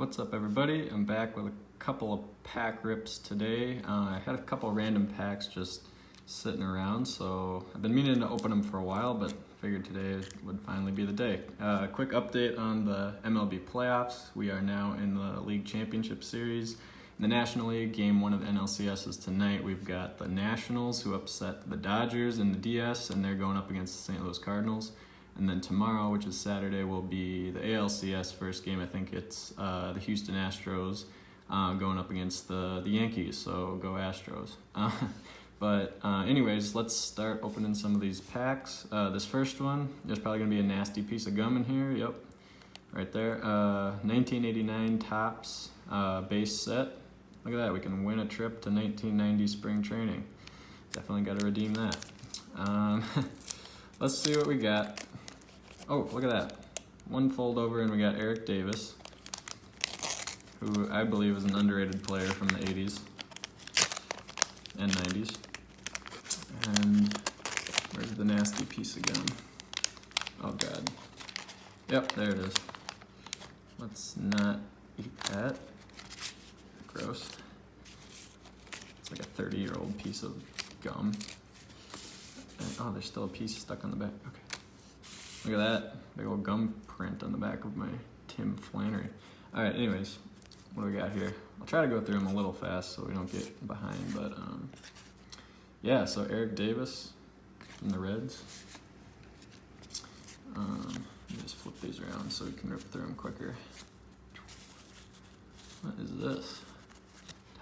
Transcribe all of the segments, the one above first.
What's up, everybody? I'm back with a couple of pack rips today. I had a couple random packs just sitting around, so I've been meaning to open them for a while, but figured today would finally be the day. Quick update on the MLB playoffs. We are now in the League Championship Series. In the National League, Game 1 of NLCS is tonight. We've got the Nationals, who upset the Dodgers in the DS, and they're going up against the St. Louis Cardinals. And then tomorrow, which is Saturday, will be the ALCS first game. I think it's the Houston Astros going up against the Yankees, so go Astros. But anyways, let's start opening some of these packs. This first one, there's probably going to be a nasty piece of gum in here. Yep, right there. 1989 Topps base set. Look at that, we can win a trip to 1990 spring training. Definitely got to redeem that. Let's see what we got. Oh, look at that. One fold over and we got Eric Davis, who I believe is an underrated player from the 80s and 90s. And where's the nasty piece of gum? Oh God. Yep, there it is. Let's not eat that. Gross. It's like a 30-year-old piece of gum. And, oh, there's still a piece stuck on the back. Okay. Look at that. Big old gum print on the back of my Tim Flannery. All right, anyways, what do we got here? I'll try to go through them a little fast so we don't get behind, but yeah, so Eric Davis from the Reds. Let me just flip these around so we can rip through them quicker. What is this?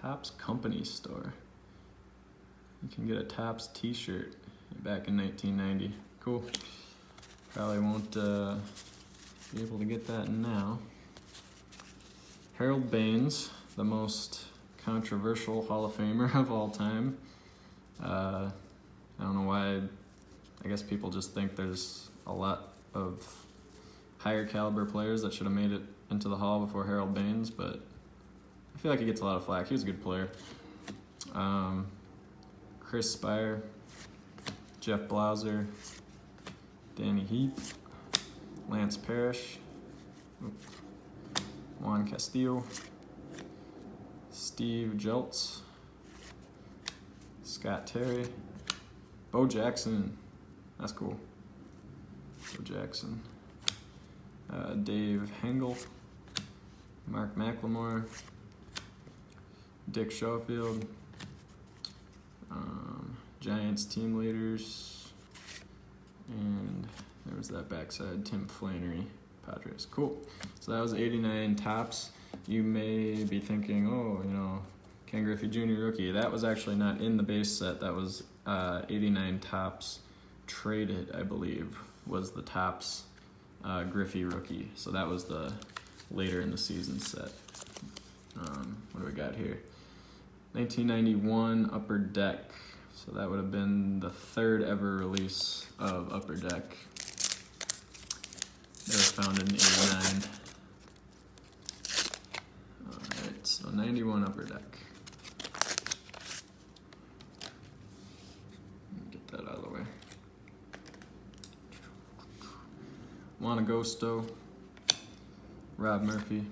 Topps Company Store. You can get a Topps t-shirt back in 1990. Cool. Probably won't be able to get that now. Harold Baines, the most controversial Hall of Famer of all time. I don't know why. I guess people just think there's a lot of higher caliber players that should have made it into the Hall before Harold Baines, but I feel like he gets a lot of flack. He was a good player. Chris Spire, Jeff Blauser, Danny Heap, Lance Parrish, Juan Castillo, Steve Jeltz, Scott Terry, Bo Jackson, that's cool, Bo Jackson, Dave Hengel, Mark McLemore, Dick Schofield, Giants team leaders, and there was that backside, Tim Flannery, Padres. Cool. So that was 89 Topps. You may be thinking, oh, you know, Ken Griffey Jr. rookie. That was actually not in the base set. That was 89 Topps traded, I believe, was the Topps Griffey rookie. So that was the later in the season set. What do we got here? 1991 Upper Deck. So that would have been the third ever release of Upper Deck. They were founded in 89. Alright, so 91 Upper Deck. Get that out of the way. Juan Agosto, Rob Murphy,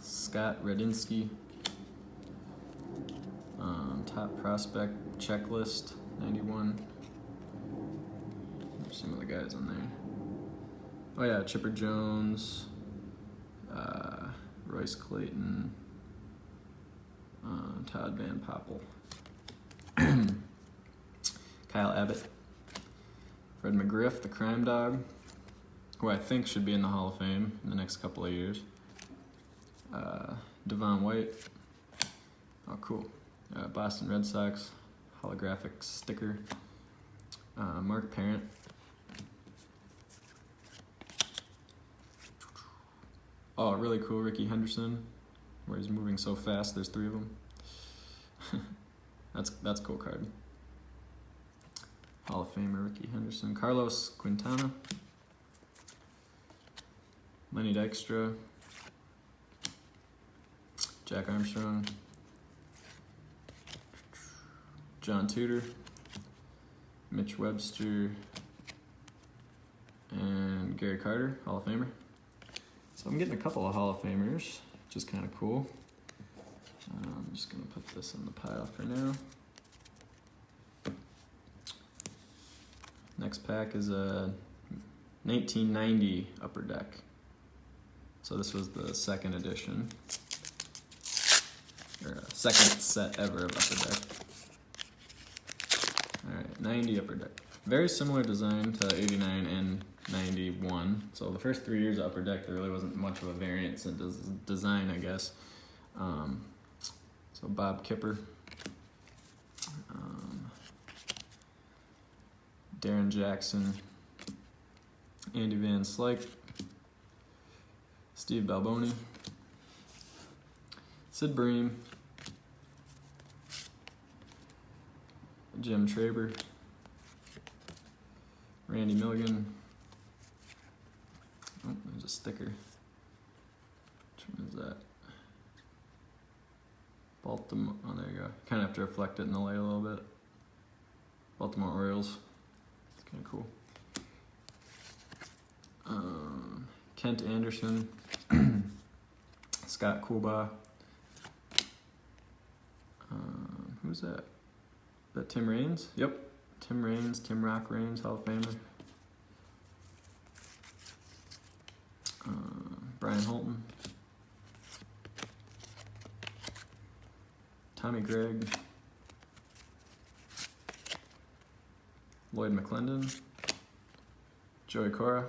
Scott Radinsky, Top Prospect Checklist, 91. There's some of the guys on there. Oh yeah, Chipper Jones, Royce Clayton, Todd Van Poppel, Kyle Abbott, Fred McGriff, the Crime Dog, who I think should be in the Hall of Fame in the next couple of years. Devon White, oh cool. Boston Red Sox, holographic sticker. Mark Parent. Oh, really cool Ricky Henderson, where he's moving so fast, there's three of them. That's a cool card. Hall of Famer Ricky Henderson. Carlos Quintana. Lenny Dykstra. Jack Armstrong. John Tudor, Mitch Webster, and Gary Carter, Hall of Famer. So So I'm getting a couple of Hall of Famers, which is kind of cool. I'm just going to put this in the pile for now. Next pack is a 1990 Upper Deck. So this was the second edition, or second set ever of Upper Deck. Alright, 90 Upper Deck. Very similar design to 89 and 91. So the first 3 years of Upper Deck, there really wasn't much of a variance in design, I guess. So Bob Kipper, Darren Jackson, Andy Van Slyke, Steve Balboni, Sid Bream, Jim Traber, Randy Milligan. Oh, there's a sticker. Which one is that? Baltimore. Oh, there you go. Kind of have to reflect it in the light a little bit. Baltimore Orioles. It's kind of cool. Kent Anderson, Scott Coolbaugh. Who's that? Is that Tim Raines? Yep. Tim Raines, Tim Rock Raines, Hall of Famer. Brian Holton. Tommy Gregg. Lloyd McClendon. Joey Cora.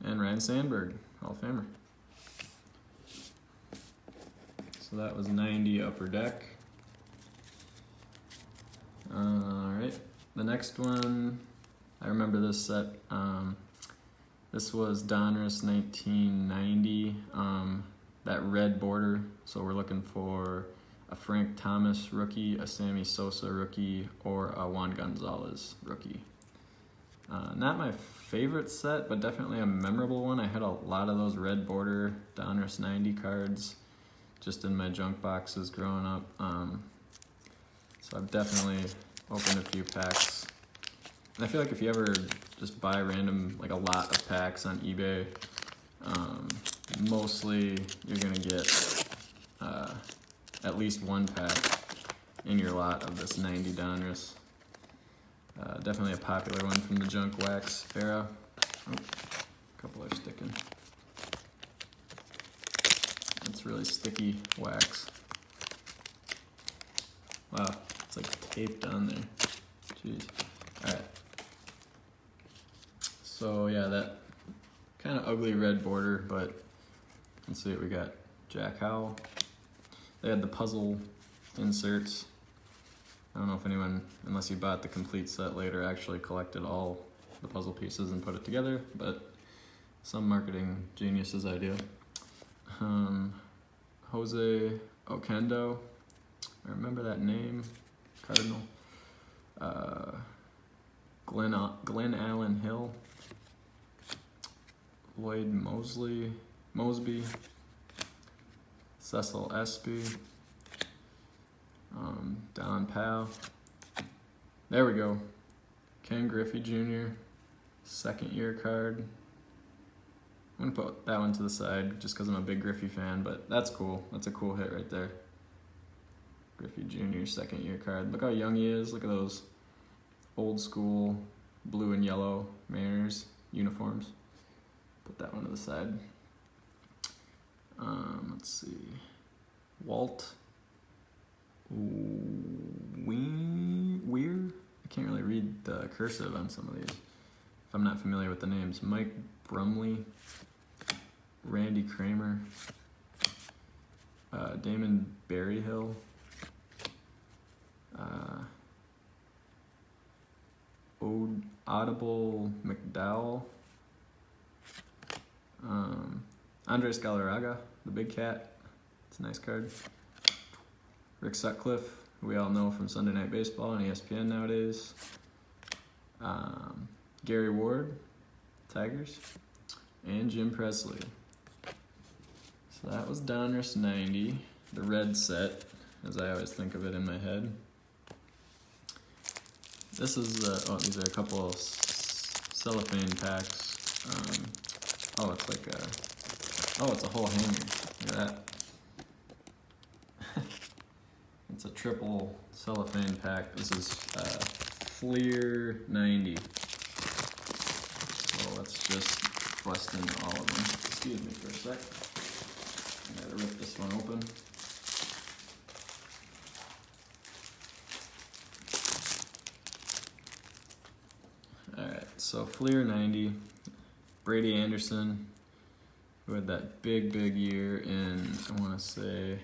And Ryan Sandberg, Hall of Famer. So that was 90 Upper Deck. Alright, the next one, I remember this set. This was Donruss 1990, that red border. So we're looking for a Frank Thomas rookie, a Sammy Sosa rookie, or a Juan Gonzalez rookie. Not my favorite set, but definitely a memorable one. I had a lot of those red border Donruss 90 cards just in my junk boxes growing up. So I've definitely opened a few packs. And I feel like if you ever just buy random, like a lot of packs on eBay, mostly you're gonna get at least one pack in your lot of this 90 Donruss. Definitely a popular one from the Junk Wax era. Oh, a couple are sticking. It's really sticky wax. Wow, it's like taped on there. Jeez. Alright. So yeah, that kind of ugly red border, but let's see what we got. Jack Howell. They had the puzzle inserts. I don't know if anyone, unless you bought the complete set later, actually collected all the puzzle pieces and put it together, but some marketing genius's idea. Jose Oquendo, I remember that name, Cardinal. Glenn Allen Hill, Lloyd Mosby, Cecil Espy, Don Powell. There we go. Ken Griffey Jr., second year card. I'm gonna put that one to the side just because I'm a big Griffey fan, but that's cool. That's a cool hit right there. Griffey Jr., second year card. Look how young he is. Look at those old school blue and yellow Mariners uniforms. Put that one to the side. Let's see. Walt Weir? I can't really read the cursive on some of these if I'm not familiar with the names. Mike Brumley, Randy Kramer, Damon Berryhill, Audible McDowell, Andres Galarraga, the big cat. It's a nice card. Rick Sutcliffe, who we all know from Sunday Night Baseball and ESPN nowadays. Gary Ward, Tigers, and Jim Presley. So that was Donruss 90, the red set, as I always think of it in my head. This is, these are a couple of cellophane packs. Oh, it's like a, oh, it's a whole hanger. Look at that. It's a triple cellophane pack. This is Fleer 90. So let's just bust into all of them. Excuse me for a sec. I gotta rip this one open. Alright, so Fleer 90, Brady Anderson, who had that big year in, I want to say,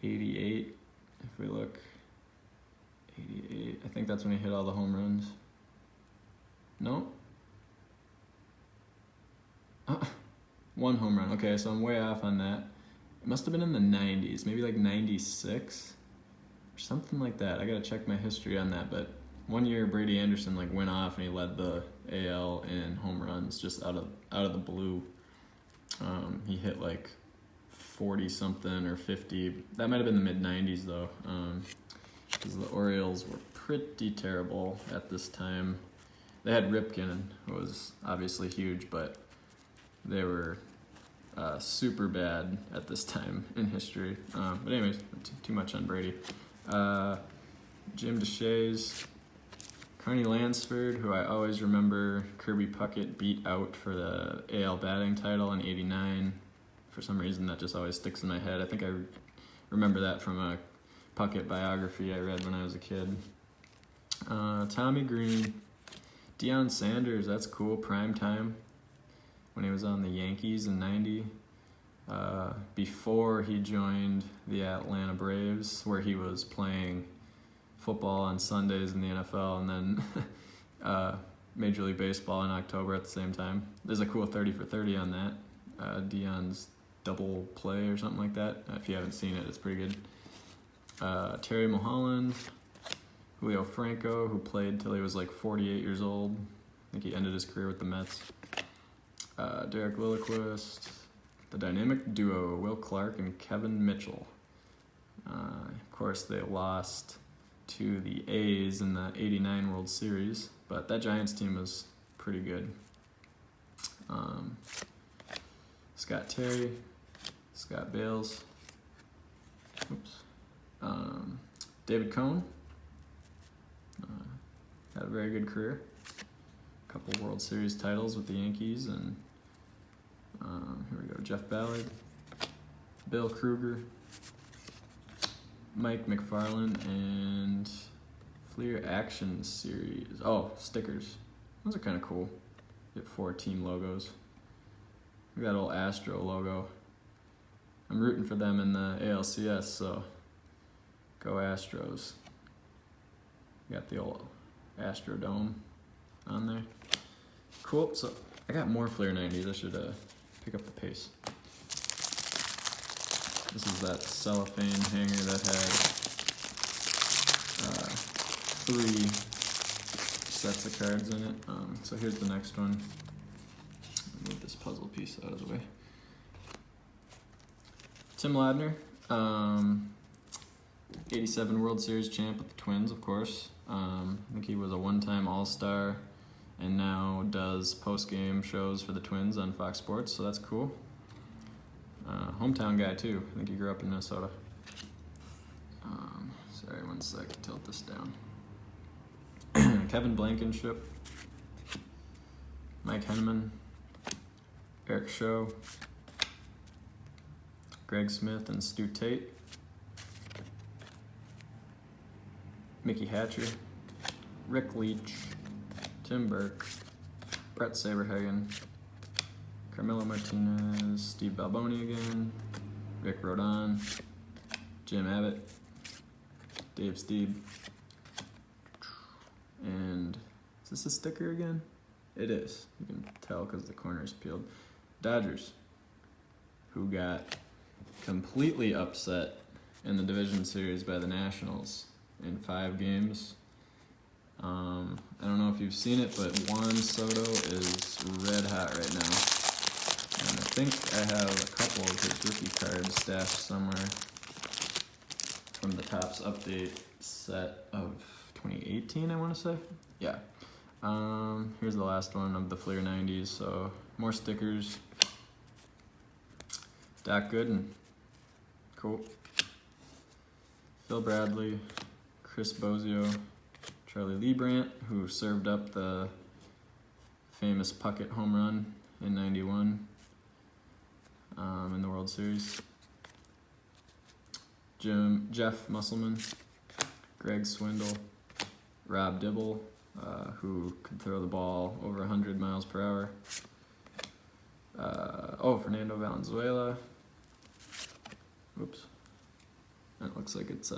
88. If we look, 88, I think that's when he hit all the home runs. No? One home run. Okay, so I'm way off on that. It must have been in the 90s, maybe like 96 or something like that. I gotta check my history on that, but one year Brady Anderson like went off and he led the AL in home runs just out of the blue. He hit like 40 something or 50. That might have been the mid 90s though, because the Orioles were pretty terrible at this time. They had Ripken, who was obviously huge, but they were super bad at this time in history. But anyways, too much on Brady. Jim Deshaies, Carney Lansford, who I always remember Kirby Puckett beat out for the AL batting title in '89. For some reason, that just always sticks in my head. I think I remember that from a Puckett biography I read when I was a kid. Tommy Green, Deion Sanders, that's cool, prime time, when he was on the Yankees in '90. Before he joined the Atlanta Braves, where he was playing football on Sundays in the NFL, and then Major League Baseball in October at the same time. There's a cool 30 for 30 on that. Deion's double play or something like that. If you haven't seen it, it's pretty good. Terry Mulholland, Julio Franco, who played till he was like 48 years old. I think he ended his career with the Mets. Derek Lilliquist, the dynamic duo, Will Clark and Kevin Mitchell. Of course, they lost to the A's in the '89 World Series, but that Giants team was pretty good. Scott Terry, Scott Bales, David Cohn, had a very good career. A couple World Series titles with the Yankees, and here we go, Jeff Ballard, Bill Kruger, Mike McFarland, and Fleer Action Series. Oh, stickers. Those are kind of cool. Get 4 team logos. Look at that old Astro logo. I'm rooting for them in the ALCS, so go Astros. Got the old Astrodome on there. Cool, so I got more Fleer 90s. I should pick up the pace. This is that cellophane hanger that had 3 sets of cards in it. So here's the next one. Move this puzzle piece out of the way. Tim Ladner, 87 World Series champ with the Twins, of course. I think he was a one-time All-Star and now does post-game shows for the Twins on Fox Sports, so that's cool. Hometown guy too. I think he grew up in Minnesota. Sorry, one sec, tilt this down. Kevin Blankenship, Mike Henneman, Eric Show, Greg Smith and Stu Tate, Mickey Hatcher, Rick Leach, Tim Burke, Brett Saberhagen, Carmelo Martinez, Steve Balboni again, Rick Rodon, Jim Abbott, Dave Steeb, and is this a sticker again? It is. You can tell because the corner is peeled. Dodgers, who got completely upset in the division series by the Nationals in 5 games. I don't know if you've seen it, but Juan Soto is red hot right now. And I think I have a couple of his rookie cards stashed somewhere from the Topps Update set of 2018, I want to say. Yeah. Here's the last one of the Fleer 90s. So more stickers. Dak Gooden, cool. Phil Bradley, Chris Bozio, Charlie Leibrandt, who served up the famous Puckett home run in '91 in the World Series. Jeff Musselman, Greg Swindle, Rob Dibble, who could throw the ball over 100 miles per hour. Fernando Valenzuela. Oops. That looks like it's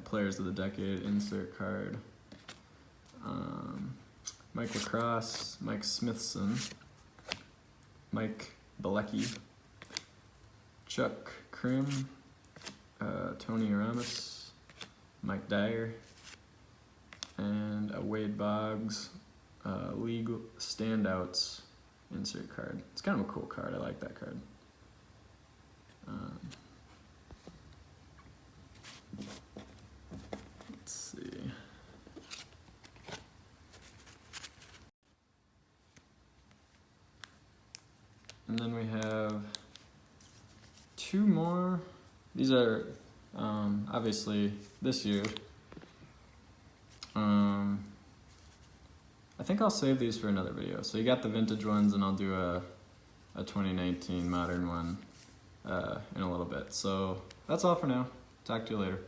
Players of the Decade insert card. Mike Lacrosse, Mike Smithson, Mike Bilecki, Chuck Krim, Tony Aramis, Mike Dyer, and a Wade Boggs League Standouts insert card. It's kind of a cool card. I like that card. Let's see. And then we have two more. These are obviously this year. I think I'll save these for another video. So you got the vintage ones, and I'll do a 2019 modern one in a little bit. So that's all for now. Talk to you later.